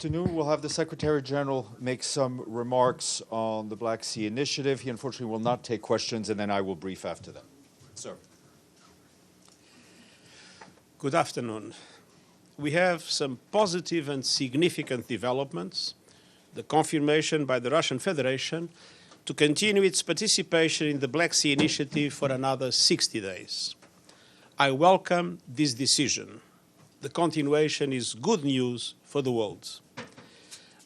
afternoon. We'll have the Secretary General make some remarks on the Black Sea Initiative. He unfortunately will not take questions, and then I will brief after that. Sir. Good afternoon. We have some positive and significant developments. The confirmation by the Russian Federation to continue its participation in the Black Sea Initiative for another 60 days. I welcome this decision. The continuation is good news for the world.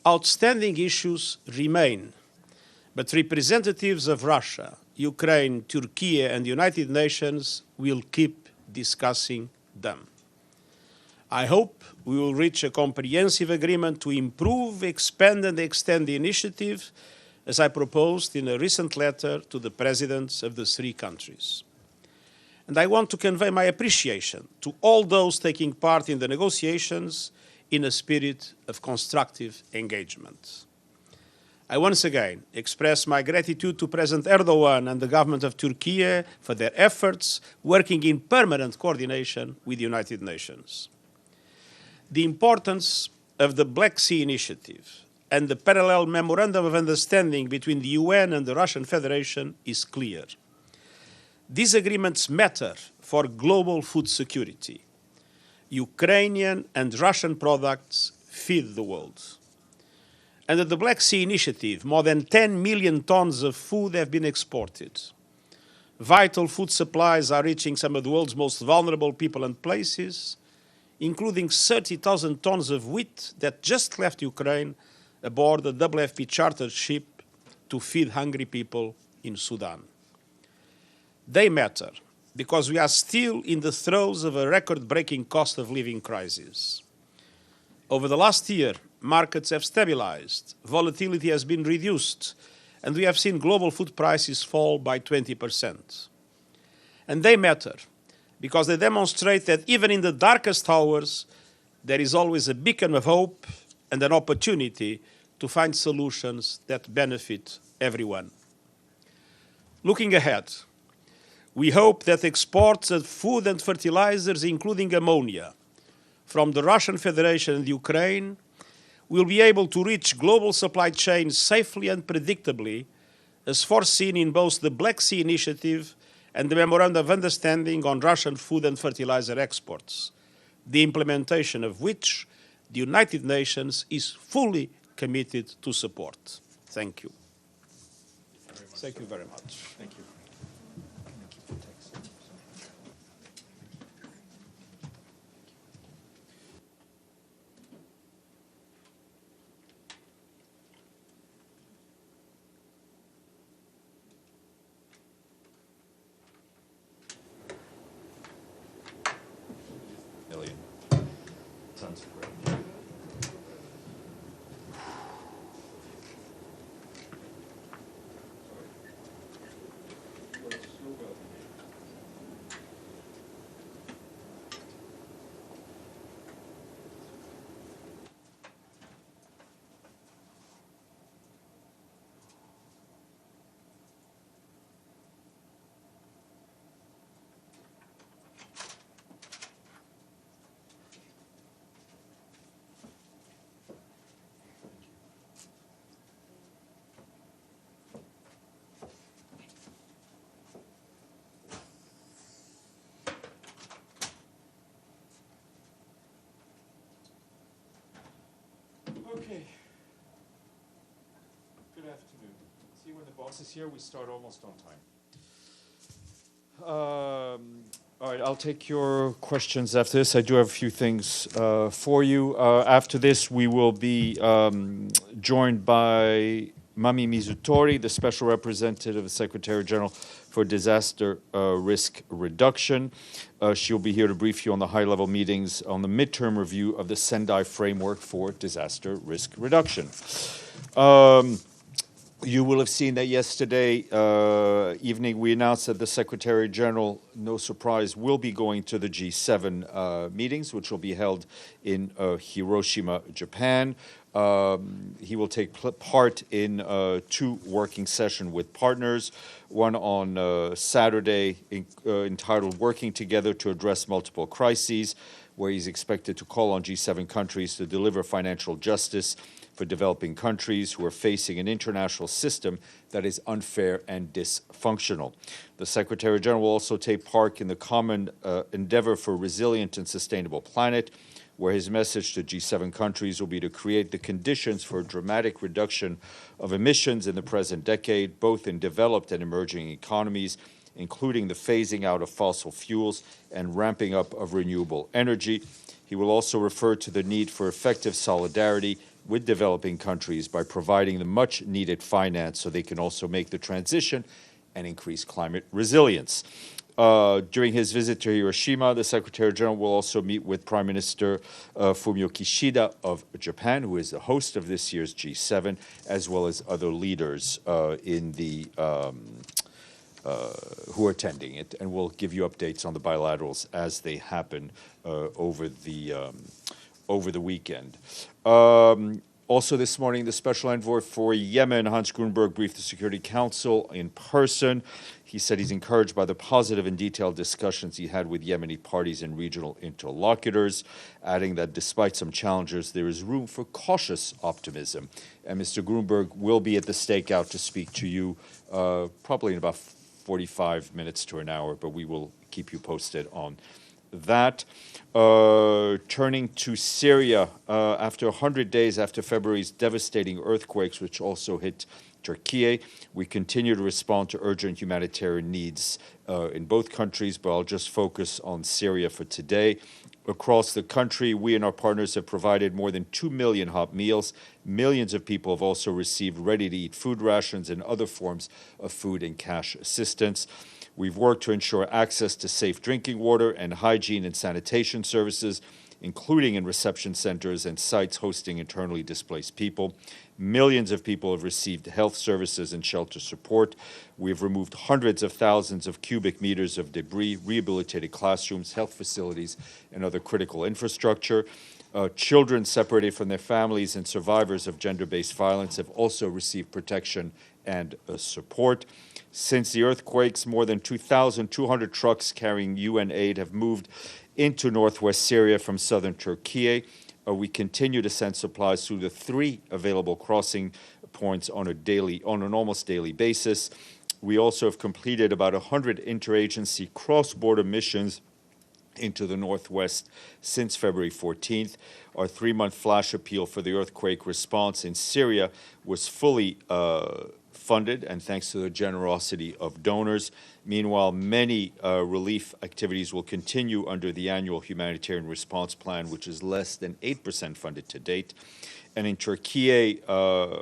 Outstanding issues remain, but representatives of Russia, Ukraine, Turkey, and the United Nations will keep discussing them. I hope we will reach a comprehensive agreement to improve, expand, and extend the initiative, as I proposed in a recent letter to the presidents of the three countries. And I want to convey my appreciation to all those taking part in the negotiations in a spirit of constructive engagement. I once again express my gratitude to President Erdogan and the government of Turkey for their efforts working in permanent coordination with the United Nations. The importance of the Black Sea Initiative and the parallel memorandum of understanding between the UN and the Russian Federation is clear. These agreements matter for global food security. Ukrainian and Russian products feed the world. Under the Black Sea Initiative, more than 10 million tons of food have been exported. Vital food supplies are reaching some of the world's most vulnerable people and places, including 30,000 tons of wheat that just left Ukraine aboard a WFP chartered ship to feed hungry people in Sudan. They matter because we are still in the throes of a record-breaking cost of living crisis. Over the last year, markets have stabilized, volatility has been reduced, and we have seen global food prices fall by 20%. And they matter because they demonstrate that even in the darkest hours, there is always a beacon of hope and an opportunity to find solutions that benefit everyone. Looking ahead, we hope that exports of food and fertilizers, including ammonia, from the Russian Federation and Ukraine, will be able to reach global supply chains safely and predictably, as foreseen in both the Black Sea Initiative and the Memorandum of Understanding on Russian food and fertilizer exports, the implementation of which the United Nations is fully committed to support. Thank you. Thank you very much. Thank you. Okay. Good afternoon. See, when the boss is here, we start almost on time. All right, I'll take your questions after this. I do have a few things for you. After this, we will be joined by Mami Mizutori, the Special Representative of the Secretary General for Disaster Risk Reduction. She'll be here to brief you on the high-level meetings on the midterm review of the Sendai Framework for Disaster Risk Reduction. You will have seen that yesterday evening we announced that the Secretary General, no surprise, will be going to the G7 meetings, which will be held in Hiroshima, Japan. He will take part in two working sessions with partners, one on Saturday entitled Working Together to Address Multiple Crises, where he's expected to call on G7 countries to deliver financial justice for developing countries who are facing an international system that is unfair and dysfunctional. The Secretary General will also take part in the common endeavor for a resilient and sustainable planet, where his message to G7 countries will be to create the conditions for a dramatic reduction of emissions in the present decade, both in developed and emerging economies, including the phasing out of fossil fuels and ramping up of renewable energy. He will also refer to the need for effective solidarity with developing countries by providing the much-needed finance so they can also make the transition and increase climate resilience. During his visit to Hiroshima, the Secretary General will also meet with Prime Minister Fumio Kishida of Japan, who is the host of this year's G7, as well as other leaders who are attending it, and we'll give you updates on the bilaterals as they happen over the weekend. Also this morning, the Special Envoy for Yemen, Hans Grunberg, briefed the Security Council in person. He said he's encouraged by the positive and detailed discussions he had with Yemeni parties and regional interlocutors, adding that despite some challenges, there is room for cautious optimism. And Mr. Grunberg will be at the stakeout to speak to you probably in about 45 minutes to an hour, but we will keep you posted on that. Turning to Syria, after 100 days after February's devastating earthquakes, which also hit Turkey, we continue to respond to urgent humanitarian needs in both countries, but I'll just focus on Syria for today. Across the country, we and our partners have provided more than 2 million hot meals. Millions of people have also received ready-to-eat food rations and other forms of food and cash assistance. We've worked to ensure access to safe drinking water and hygiene and sanitation services, including in reception centers and sites hosting internally displaced people. Millions of people have received health services and shelter support. We've removed hundreds of thousands of cubic meters of debris, rehabilitated classrooms, health facilities, and other critical infrastructure. Children separated from their families and survivors of gender-based violence have also received protection and support. Since the earthquakes, more than 2,200 trucks carrying UN aid have moved into northwest Syria from southern Turkey. We continue to send supplies through the 3 available crossing points on an almost daily basis. We also have completed about 100 interagency cross-border missions into the northwest since February 14th. Our 3-month flash appeal for the earthquake response in Syria was fully funded, and thanks to the generosity of donors. Meanwhile, many relief activities will continue under the annual humanitarian response plan, which is less than 8% funded to date. And in Turkey,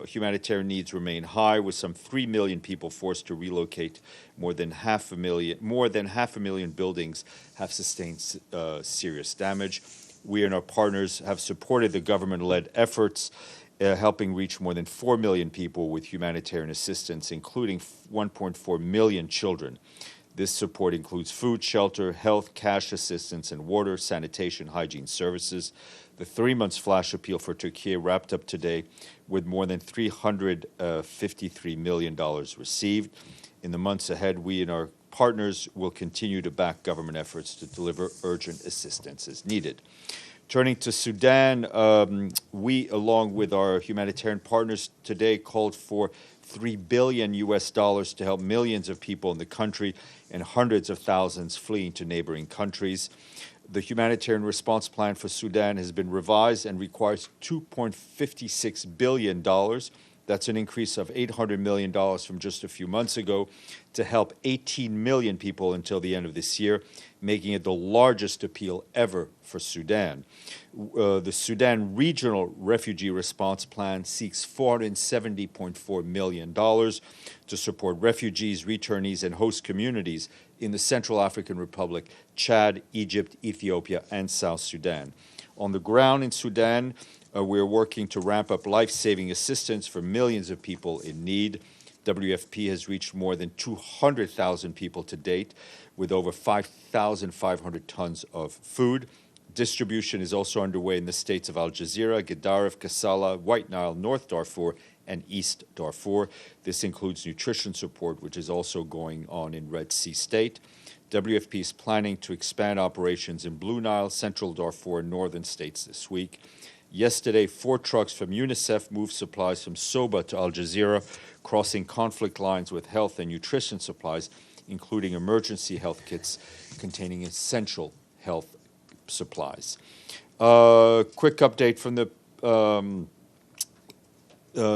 humanitarian needs remain high, with some 3 million people forced to relocate. More than half a million buildings have sustained serious damage. We and our partners have supported the government-led efforts helping reach more than 4 million people with humanitarian assistance, including 1.4 million children. This support includes food, shelter, health, cash assistance, and water, sanitation, hygiene services. The 3 months flash appeal for Turkey wrapped up today with more than $353 million received. In the months ahead, we and our partners will continue to back government efforts to deliver urgent assistance as needed. Turning to Sudan, we, along with our humanitarian partners today, called for $3 billion to help millions of people in the country and hundreds of thousands fleeing to neighboring countries. The humanitarian response plan for Sudan has been revised and requires $2.56 billion. That's an increase of $800 million from just a few months ago to help 18 million people until the end of this year, making it the largest appeal ever for Sudan. The Sudan Regional Refugee Response Plan seeks $470.4 million to support refugees, returnees, and host communities in the Central African Republic, Chad, Egypt, Ethiopia, and South Sudan. On the ground in Sudan, we're working to ramp up life-saving assistance for millions of people in need. WFP has reached more than 200,000 people to date, with over 5,500 tons of food. Distribution is also underway in the states of Al Jazeera, Gedaref, Kassala, White Nile, North Darfur, and East Darfur. This includes nutrition support, which is also going on in Red Sea State. WFP is planning to expand operations in Blue Nile, Central Darfur, and northern states this week. Yesterday, 4 trucks from UNICEF moved supplies from Soba to Al Jazeera, crossing conflict lines with health and nutrition supplies, including emergency health kits containing essential health supplies. Quick update from the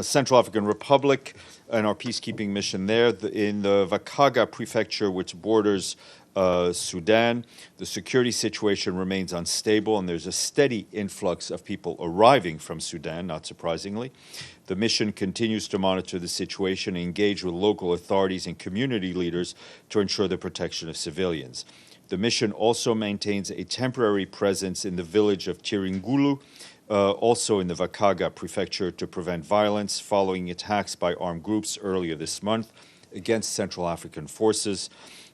Central African Republic and our peacekeeping mission there. In the Vakaga prefecture, which borders Sudan, the security situation remains unstable, and there's a steady influx of people arriving from Sudan, not surprisingly. The mission continues to monitor the situation and engage with local authorities and community leaders to ensure the protection of civilians. The mission also maintains a temporary presence in the village of Tiringulu, also in the Vakaga prefecture, to prevent violence following attacks by armed groups earlier this month against Central African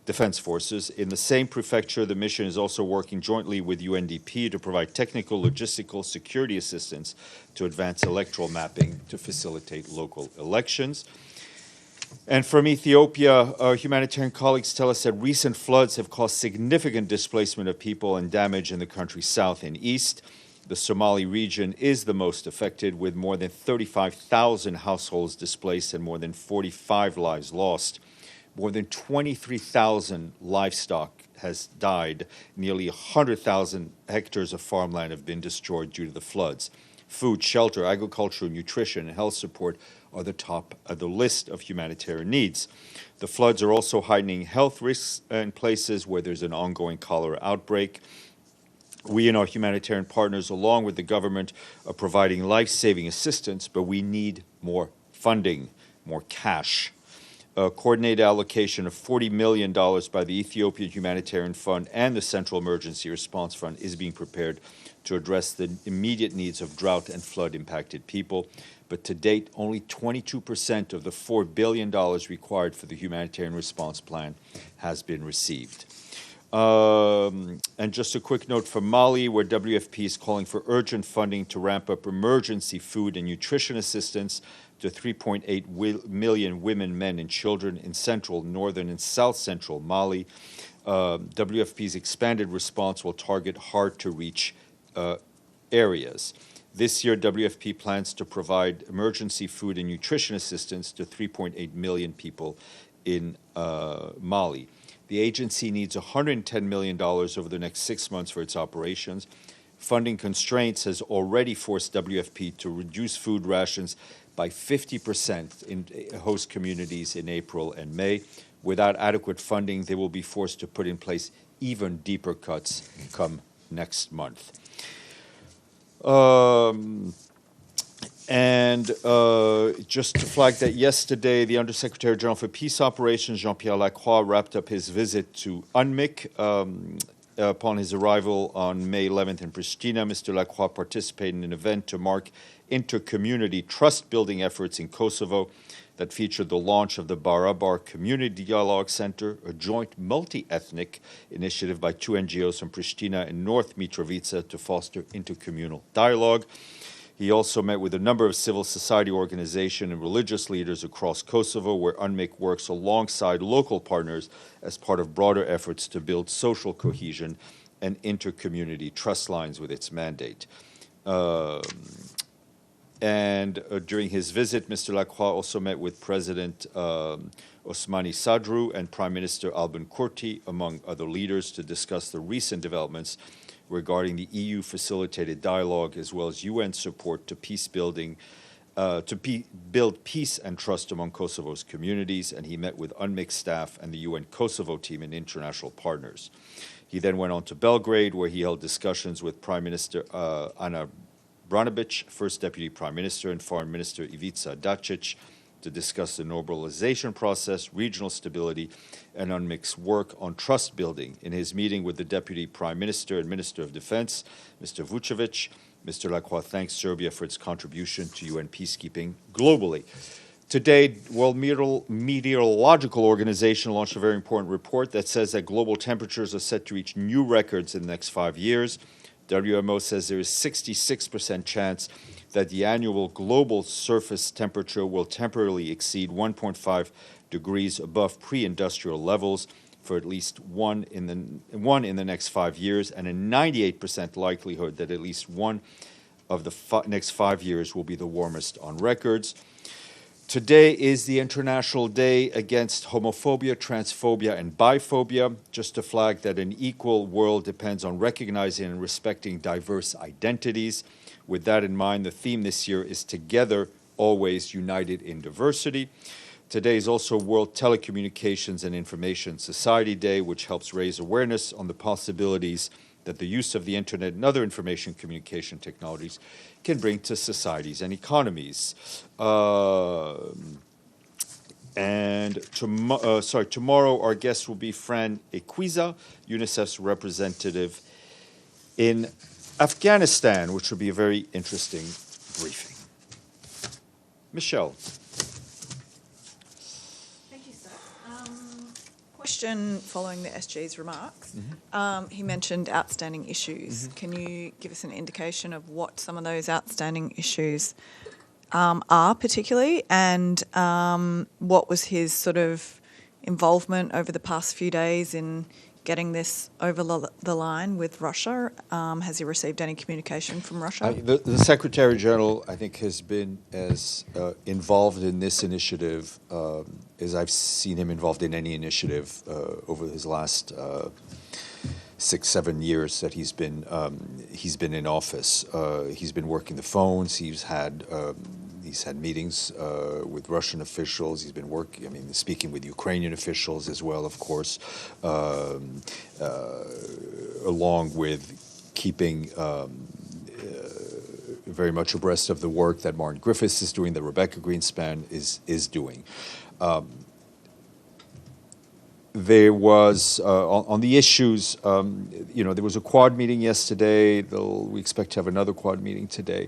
Defense Forces. In the same prefecture, the mission is also working jointly with UNDP to provide technical, logistical, security assistance to advance electoral mapping to facilitate local elections. And from Ethiopia, our humanitarian colleagues tell us that recent floods have caused significant displacement of people and damage in the country's south and east. The Somali region is the most affected, with more than 35,000 households displaced and more than 45 lives lost. More than 23,000 livestock has died. Nearly 100,000 hectares of farmland have been destroyed due to the floods. Food, shelter, agricultural, nutrition, and health support are the top of the list of humanitarian needs. The floods are also heightening health risks in places where there's an ongoing cholera outbreak. We and our humanitarian partners, along with the government, are providing life-saving assistance, but we need more funding, more cash. A coordinated allocation of $40 million by the Ethiopian Humanitarian Fund and the Central Emergency Response Fund is being prepared to address the immediate needs of drought and flood-impacted people. But to date, only 22% of the $4 billion required for the humanitarian response plan has been received. And just a quick note from Mali, where WFP is calling for urgent funding to ramp up emergency food and nutrition assistance to 3.8 million women, men, and children in central, northern, and south-central Mali. WFP's expanded response will target hard-to-reach areas. This year, WFP plans to provide emergency food and nutrition assistance to 3.8 million people in Mali. The agency needs $110 million over the next 6 months for its operations. Funding constraints has already forced WFP to reduce food rations by 50% in host communities in April and May. Without adequate funding, they will be forced to put in place even deeper cuts come next month. Just to flag that yesterday, the Undersecretary General for Peace Operations, Jean-Pierre Lacroix, wrapped up his visit to UNMIC. Upon his arrival on May 11th in Pristina, Mr. Lacroix participated in an event to mark inter-community trust-building efforts in Kosovo that featured the launch of the Barabar Community Dialogue Center, a joint multi-ethnic initiative by 2 NGOs from Pristina and North Mitrovica to foster intercommunal dialogue. He also met with a number of civil society organizations and religious leaders across Kosovo, where UNMIC works alongside local partners as part of broader efforts to build social cohesion and inter-community trust lines with its mandate. During his visit, Mr. Lacroix also met with President Osmani Sadru and Prime Minister Albin Kurti, among other leaders, to discuss the recent developments regarding the EU-facilitated dialogue, as well as UN support to peace building, build peace and trust among Kosovo's communities. And he met with UNMIC staff and the UN Kosovo team and international partners. He then went on to Belgrade, where he held discussions with Prime Minister Ana Brnabić, First Deputy Prime Minister, and Foreign Minister Ivica Dačić, to discuss the normalization process, regional stability, and UNMIC's work on trust building. In his meeting with the Deputy Prime Minister and Minister of Defense, Mr. Vučević, Mr. Lacroix thanks Serbia for its contribution to UN peacekeeping globally. Today, World Meteorological Organization launched a very important report that says that global temperatures are set to reach new records in the next 5 years. WMO says there is 66% chance that the annual global surface temperature will temporarily exceed 1.5 degrees above pre-industrial levels. for at least one in the next 5 years, and a 98% likelihood that at least one of the next 5 years will be the warmest on records. Today is the International Day Against Homophobia, Transphobia, and Biphobia. Just to flag that an equal world depends on recognizing and respecting diverse identities. With that in mind, the theme this year is Together, Always United in Diversity. Today is also World Telecommunications and Information Society Day, which helps raise awareness on the possibilities that the use of the internet and other information communication technologies can bring to societies and economies. Tomorrow our guest will be Fran Equiza, UNICEF's representative in Afghanistan, which will be a very interesting briefing. Michelle. Question following the SG's remarks. He mentioned outstanding issues. Can you give us an indication of what some of those outstanding issues are particularly, and what was his sort of involvement over the past few days in getting this over the line with Russia? Has he received any communication from Russia? The Secretary General, I think, has been as involved in this initiative as I've seen him involved in any initiative over his last 6-7 years that he's been in office. He's been working the phones. He's had meetings with Russian officials. He's been speaking with Ukrainian officials as well, of course, along with keeping very much abreast of the work that Martin Griffiths is doing, that Rebecca Greenspan is doing. There was, on the issues, there was a Quad meeting yesterday. We expect to have another Quad meeting today.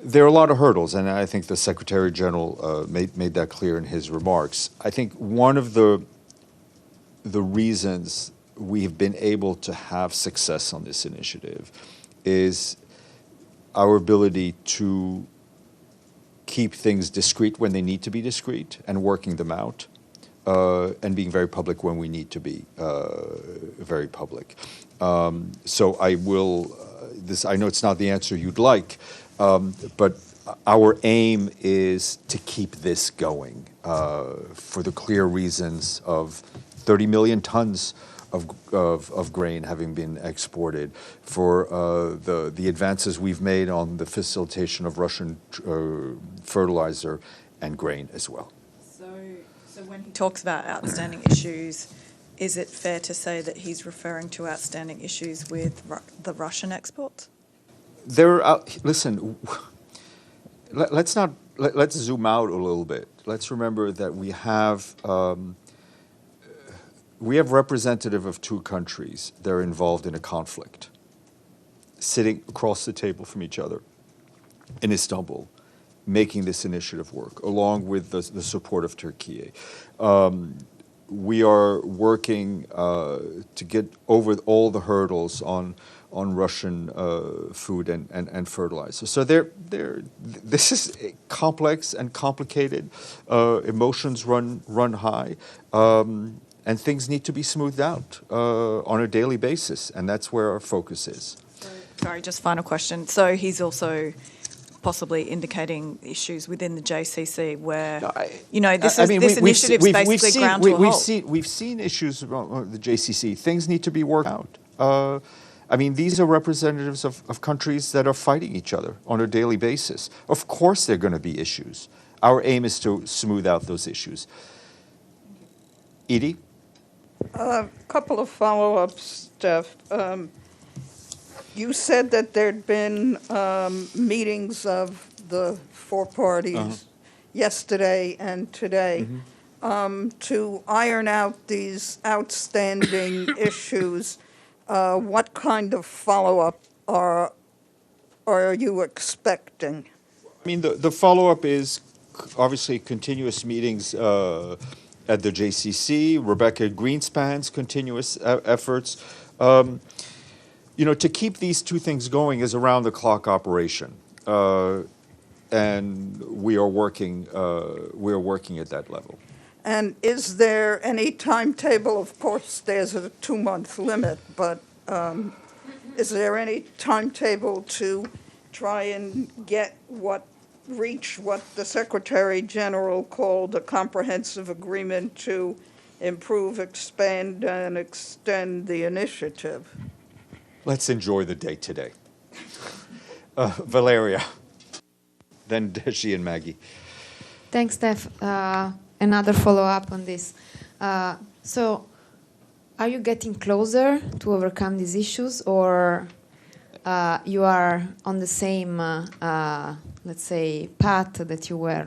There are a lot of hurdles, and I think the Secretary General made that clear in his remarks. I think one of the reasons we have been able to have success on this initiative is our ability to keep things discreet when they need to be discreet and working them out, and being very public when we need to be very public. So I will, I know it's not the answer you'd like, but our aim is to keep this going for the clear reasons of 30 million tons of grain having been exported, for the advances we've made on the facilitation of Russian fertilizer and grain as well. So when he talks about outstanding issues, is it fair to say that he's referring to outstanding issues with the Russian exports? Listen, let's zoom out a little bit. Let's remember that we have representative of two countries that are involved in a conflict, sitting across the table from each other in Istanbul, making this initiative work, along with the support of Turkey. We are working to get over all the hurdles on Russian food and fertilizer. So this is complex and complicated. Emotions run high, and things need to be smoothed out on a daily basis, and that's where our focus is. Sorry, just final question. So he's also possibly indicating issues within the JCC where, this initiative is basically ground to a halt. We've seen issues around the JCC. Things need to be worked out. These are representatives of countries that are fighting each other on a daily basis. Of course there are going to be issues. Our aim is to smooth out those issues. Edie? A couple of follow-ups, Jeff. You said that there'd been meetings of the four parties yesterday and today to iron out these outstanding issues. What kind of follow-up are you expecting? The follow-up is obviously continuous meetings at the JCC, Rebecca Greenspan's continuous efforts. To keep these two things going is around-the-clock operation, and we are working at that level. And is there any timetable? Of course, there's a 2-month limit, but is there any timetable to try and reach what the Secretary General called a comprehensive agreement to improve, expand, and extend the initiative? Let's enjoy the day today. Valeria, then Deshi and Maggie. Thanks, Steph. Another follow-up on this. So, are you getting closer to overcome these issues, or you are on the same, let's say, path that you were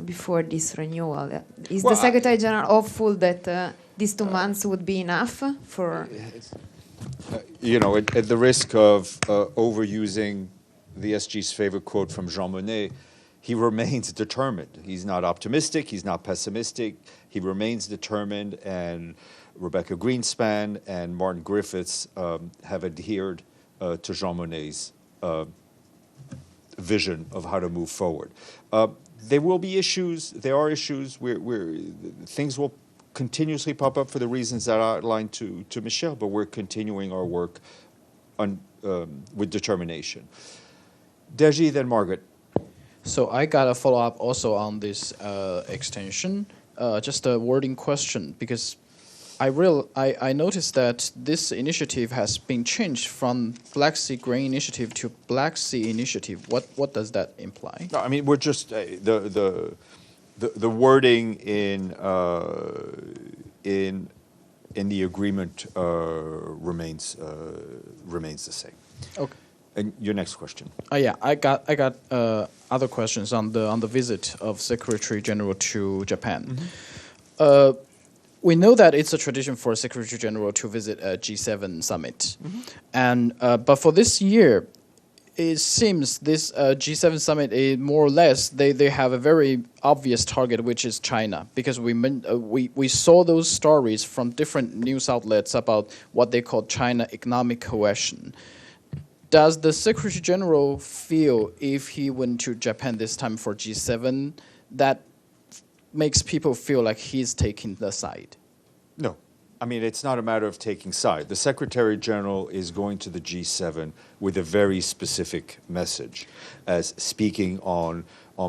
before this renewal? Is the Secretary General hopeful that these 2 months would be enough for? At the risk of overusing the SG's favorite quote from Jean Monnet, he remains determined. He's not optimistic. He's not pessimistic. He remains determined, and Rebecca Greenspan and Martin Griffiths have adhered to Jean Monnet's vision of how to move forward. There will be issues. There are issues where things will continuously pop up for the reasons that I outlined to Michel, but we're continuing our work with determination. Deji, then Margaret. So I got a follow-up also on this extension, just a wording question, because I noticed that this initiative has been changed from Black Sea Grain Initiative to Black Sea Initiative. What does that imply? No, I mean, we're just the wording in the agreement remains the same. Okay. And your next question. Yeah, I got other questions on the visit of Secretary General to Japan. Mm-hmm. We know that it's a tradition for a Secretary General to visit a G7 summit, and but for this year, it seems this G7 summit is more or less they have a very obvious target, which is China, because we saw those stories from different news outlets about what they call China economic cohesion. Does the Secretary General feel if he went to Japan this time for G7, that makes people feel like he's taking the side? No. I mean, it's not a matter of taking side. The Secretary General is going to the G7 with a very specific message, as speaking on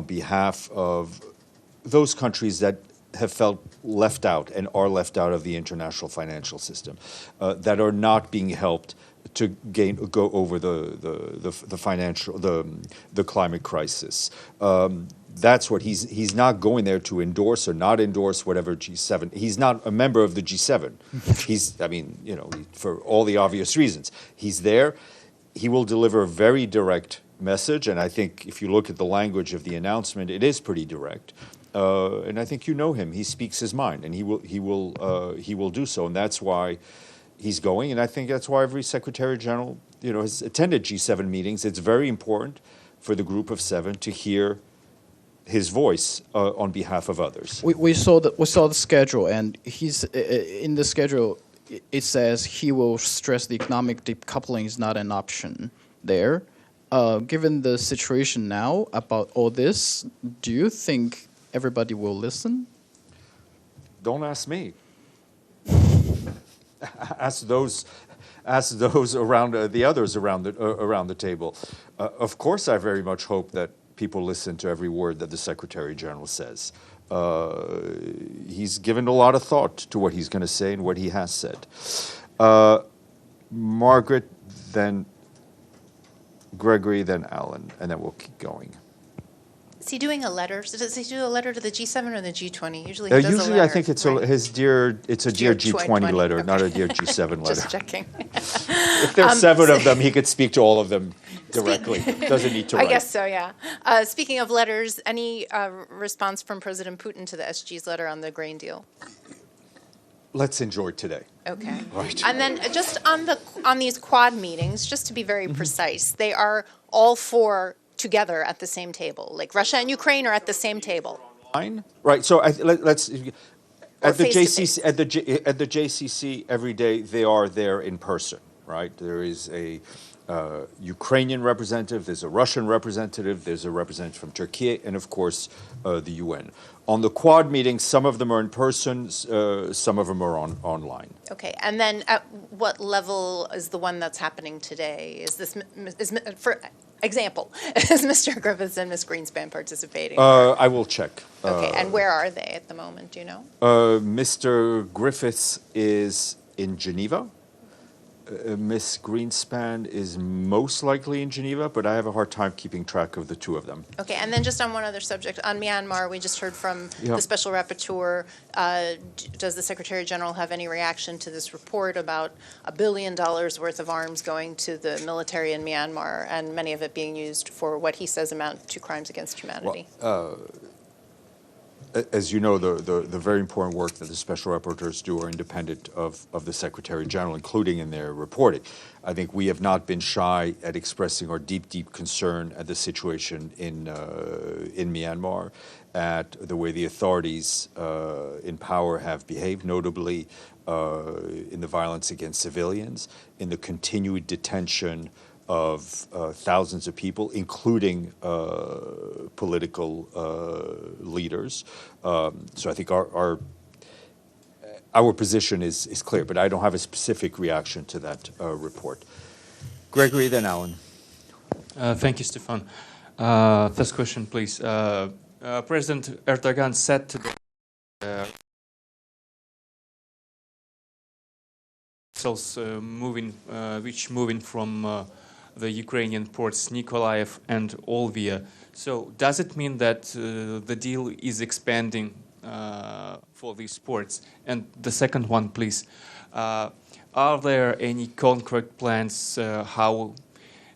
behalf of those countries that have felt left out and are left out of the international financial system, that are not being helped to go over the climate crisis. That's what he's not going there to endorse or not endorse whatever G7. He's not a member of the G7. For all the obvious reasons. He's there. He will deliver a very direct message, and I think if you look at the language of the announcement, it is pretty direct. And I think you know him. He speaks his mind, and he will do so, and that's why he's going. And I think that's why every Secretary General, has attended G7 meetings. It's very important for the group of 7 to hear his voice on behalf of others. We saw the schedule, and he's in the schedule. It says he will stress the economic decoupling is not an option there. Given the situation now about all this, do you think everybody will listen? Don't ask me. Ask those around the others around the table. Of course, I very much hope that people listen to every word that the Secretary General says. He's given a lot of thought to what he's going to say and what he has said. Margaret, then Gregory, then Alan, and then we'll keep going. Is he doing a letter? So does he do a letter to the G7 or the G20? Usually he does a letter. I think it's right? It's a dear G20 letter, okay. not a dear G7 letter. Just checking. If there's 7 of them, he could speak to all of them directly. Doesn't need to write. I guess so, yeah. Speaking of letters, any response from President Putin to the SG's letter on the grain deal? Let's enjoy today. Okay. Right. And then just on these Quad meetings, just to be very precise, they are all 4 together at the same table. Like Russia and Ukraine are at the same table. Right. So let's at the face-to-face. JCC at the JCC every day they are there in person. Right. There is Ukrainian representative, there's a Russian representative, there's a representative from Turkey, and of course, the UN. On the Quad meetings, some of them are in person, some of them are online. Okay, and then at what level is the one that's happening today? Is this, for example, is Mr. Griffiths and Ms. Greenspan participating? I will check. Okay, and where are they at the moment, do you know? Mr. Griffiths is in Geneva. Ms. Greenspan is most likely in Geneva, but I have a hard time keeping track of the two of them. Okay, and then just on one other subject, on Myanmar, we just heard from Yeah. the Special Rapporteur. Does the Secretary General have any reaction to this report about $1 billion worth of arms going to the military in Myanmar, and many of it being used for what he says amount to crimes against humanity? As you know, the very important work that the special rapporteurs do are independent of the Secretary General, including in their reporting. I think we have not been shy at expressing our deep, deep concern at the situation in Myanmar, at the way the authorities in power have behaved, notably in the violence against civilians, in the continued detention of thousands of people, including political leaders. So I think our position is clear, but I don't have a specific reaction to that report. Gregory, then Alan. Thank you, Stefan. First question, please. President Erdogan said today vessels moving from the Ukrainian ports Nikolaev and Olvia. So does it mean that the deal is expanding for these ports? And the second one, please. Are there any concrete plans how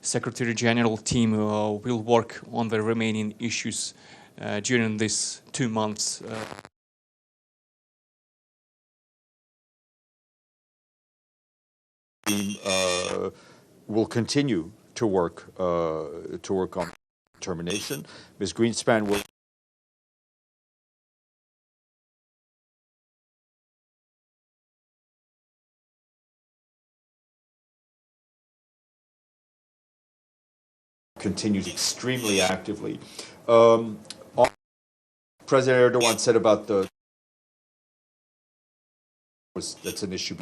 Secretary General team will work on the remaining issues during these 2 months? Will continue to work on termination. Ms. Greenspan will continues extremely actively. President Erdogan said about that's an issue.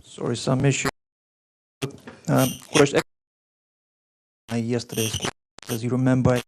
Sorry, some issue. Question. Yesterday's, as you remember,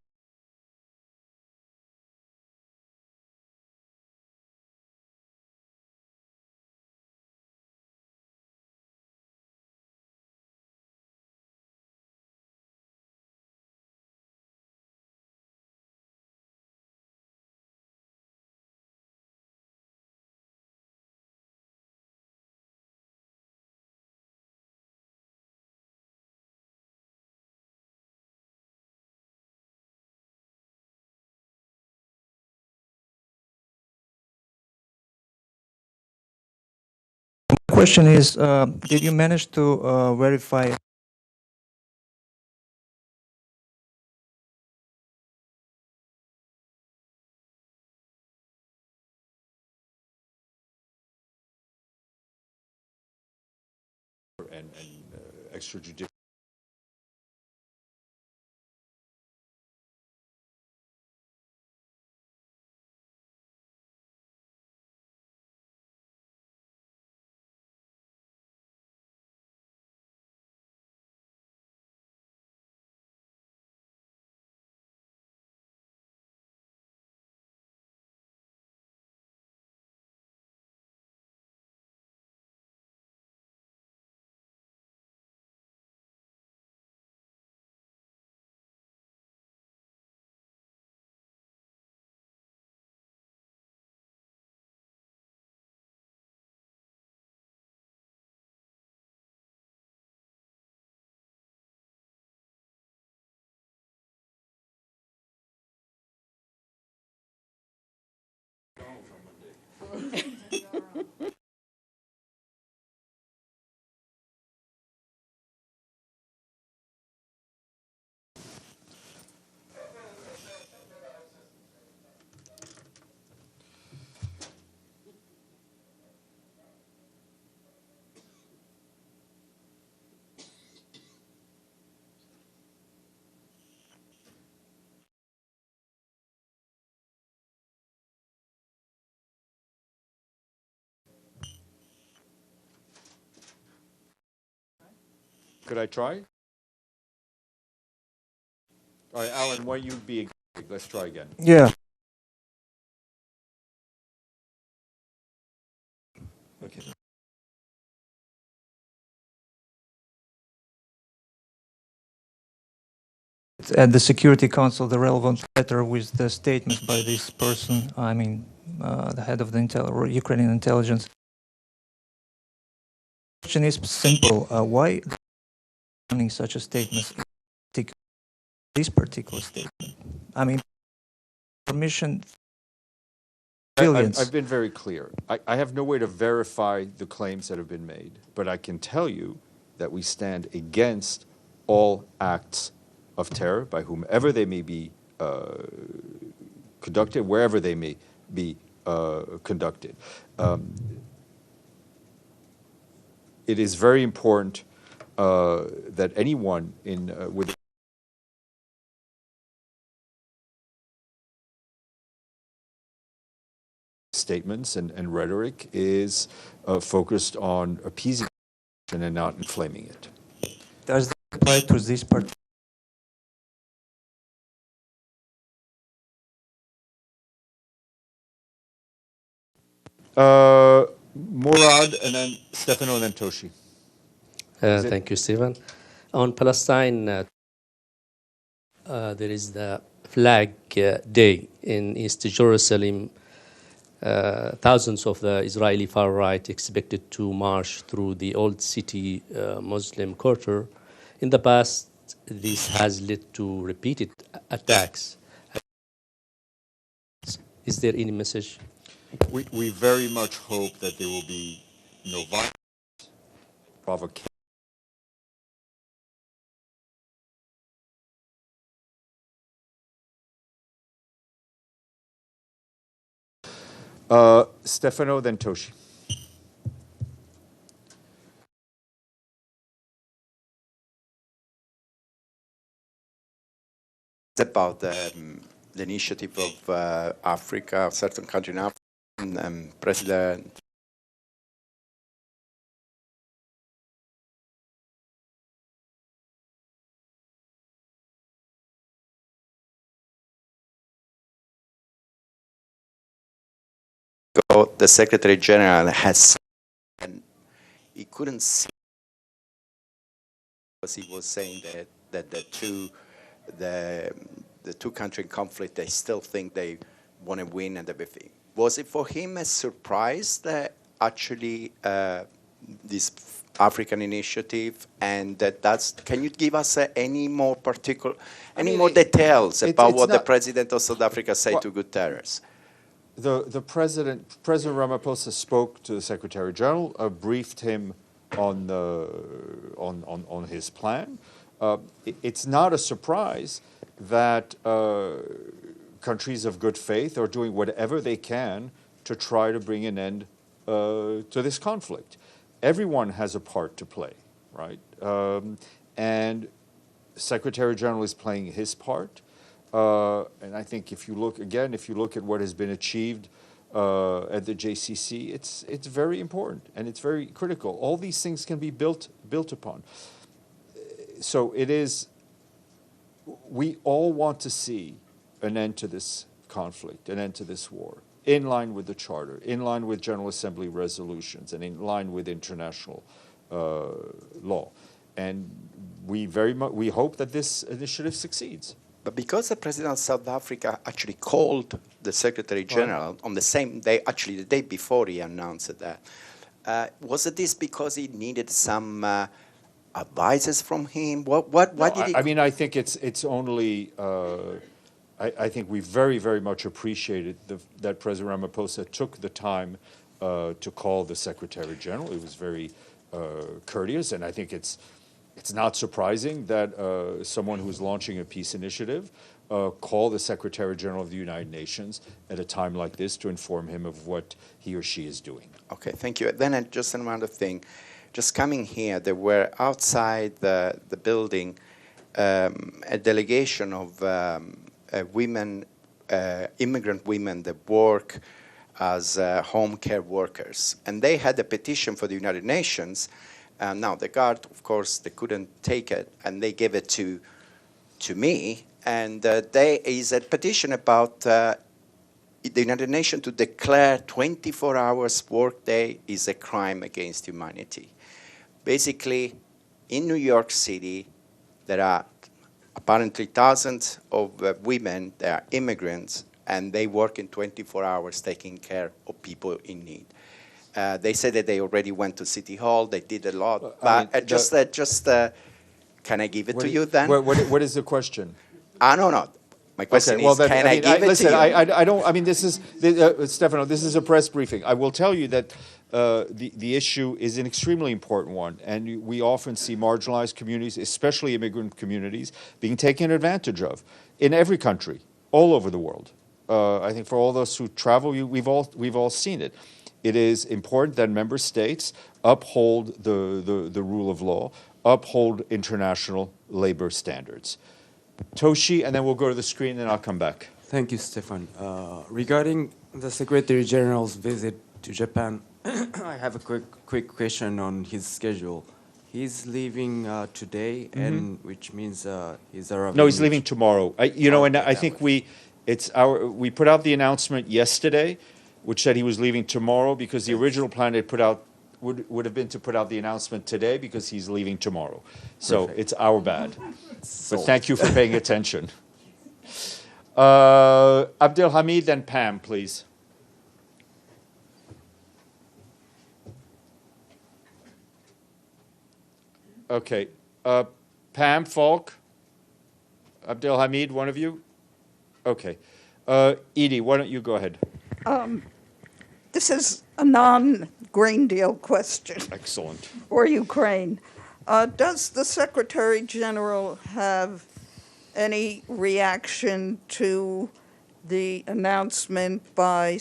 question is, did you manage to verify and extrajudicial Could I try? All right, Alan, why don't you be? Let's try again. Yeah. Okay. At the Security Council, the relevant letter with the statement by this person, I mean, the head of the Ukrainian intelligence. The question is simple. Why running such a statement? This particular statement. I mean, permission. I've been very clear. I have no way to verify the claims that have been made, but I can tell you that we stand against all acts of terror by whomever they may be conducted, wherever they may be conducted. It is very important that anyone with statements and rhetoric is focused on appeasing and not inflaming it. Does that apply to this part? Murad, and then Stefano, and then Toshi. Thank you, Stephen. On Palestine, there is the Flag Day in East Jerusalem. Thousands of the Israeli far right expected to march through the old city Muslim quarter. In the past, this has led to repeated attacks. Is there any message? We very much hope that there will be no violence, provocation. Stefano, then Toshi. It's about the initiative of Africa, certain country in Africa, and President the Secretary General has, and he couldn't see, because he was saying that the two country conflict, they still think they want to win and everything. Was it for him a surprise that actually this African initiative, and that's? Can you give us any more particular, more details about what the president of South Africa said to Guterres? The President Ramaphosa spoke to the Secretary General, briefed him on his plan. It's not a surprise that countries of good faith are doing whatever they can to try to bring an end to this conflict. Everyone has a part to play, right? And Secretary General is playing his part. And I think if you look at what has been achieved at the JCC, it's very important and it's very critical. All these things can be built upon. So it is. We all want to see an end to this conflict, an end to this war, in line with the Charter, in line with General Assembly resolutions, and in line with international law. And we hope that this initiative succeeds. But because the president of South Africa actually called the Secretary General on the same day, actually the day before he announced that, was it this because he needed some advices from him? What did he? I mean, I think it's only. I think we very, very much appreciated that President Ramaphosa took the time to call the Secretary General. It was very courteous, and I think it's not surprising that someone who's launching a peace initiative call the Secretary General of the United Nations at a time like this to inform him of what he or she is doing. Okay, thank you. Then just another thing. Just coming here, there were outside the building a delegation of women, immigrant women that work as home care workers. And they had a petition for the United Nations Now, the guard, of course, they couldn't take it, and they gave it to me. And there is a petition about the United Nations to declare 24 hours workday is a crime against humanity. Basically, in New York City, there are apparently thousands of women, they are immigrants, and they work in 24 hours taking care of people in need. They said that they already went to City Hall, they did a lot, but can I give it to you then? What is the question? No. My question is, can I give it to you? I don't, I mean, this is, Stefano, this is a press briefing. I will tell you that the issue is an extremely important one, and we often see marginalized communities, especially immigrant communities, being taken advantage of in every country, all over the world. I think for all those who travel, we've all seen it. It is important that member states uphold the rule of law, uphold international labor standards. Toshi, and then we'll go to the screen, and I'll come back. Thank you, Stefan. Regarding the Secretary General's visit to Japan, I have a quick question on his schedule. He's leaving today, and which means he's arriving. No, he's leaving tomorrow. I think we put out the announcement yesterday, which said he was leaving tomorrow, because the original plan they put out would have been to put out the announcement today, because he's leaving tomorrow. So it's our bad. But thank you for paying attention. Abdelhamid and Pam, please. Okay. Pam, Falk, Abdelhamid, one of you? Okay. Edie, why don't you go ahead? This is a non-grain deal question. Excellent. Or Ukraine. Does the Secretary General have any reaction to the announcement by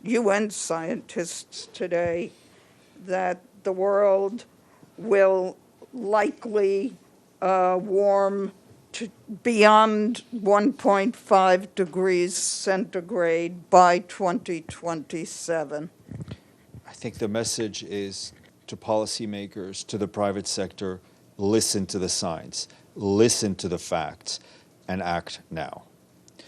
UN scientists today that the world will likely warm to beyond 1.5 degrees centigrade by 2027? I think the message is to policymakers, to the private sector, listen to the science, listen to the facts, and act now.